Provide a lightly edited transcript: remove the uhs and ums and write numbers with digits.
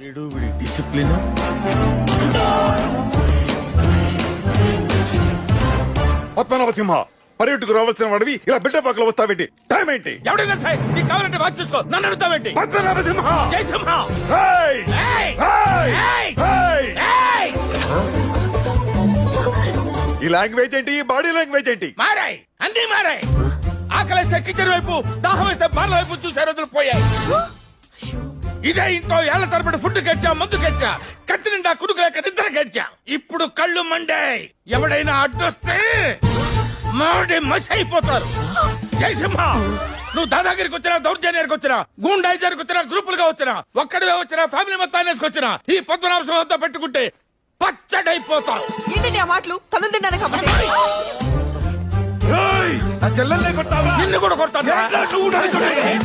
Discipline. పద్మనాభసింహ, పర్యటకు రావాల్సిన వాడివి ఇలా బిడ్డపాకలో వస్తావేంటి? టైం ఏంటి? ఎవడైనా సరే నీకు కావాలంటే వాచ్ చూసుకో, నన్ను అడుగుతావేంటి? పద్మనాభసింహ! జయసింహ! ఏయ్! ఏయ్! ఏయ్! ఏయ్! ఏయ్! ఏయ్! ఈ లాంగ్వేజ్ ఏంటి? బాడీ లాంగ్వేజ్ ఏంటి? మారాయి, అన్ని మారాయి. ఆకలిస్తే కిచెన్ వైపు, దాహం వేస్తే బార్ల వైపు చూసే రోజులు పోయాయి. ఇదే ఇంట్లో ఏళ్ల తరబడి ఫుడ్ గెచ్చా, మందు గెచ్చా, కత్తి నిండా కుడుకు లేక నిద్ర గెచ్చా. ఇప్పుడు కళ్ళు మండాయి. ఎవడైనా అడ్డొస్తే మాడి మసి అయిపోతారు. జయసింహ, నువ్వు దాదాగిరికి వచ్చినా, దౌర్జన్యానికి వచ్చినా, గూండాయిజానికి వచ్చినా, గ్రూపులుగా వచ్చినా, ఒక్కడివే వచ్చినా, ఫ్యామిలీ మొత్తాన్ని వేసుకొచ్చినా, ఈ పద్మనాభంతో పెట్టుకుంటే పచ్చడైపోతావు. ఏంటండి ఆ మాటలు? తను తిన్నాను కాబట్టి ఏయ్! నా చెల్లెల్నే కొట్టావా? నిన్ను కూడా కొడతాను. ఏంట్రా నువ్వు నన్ను కొట్టేది?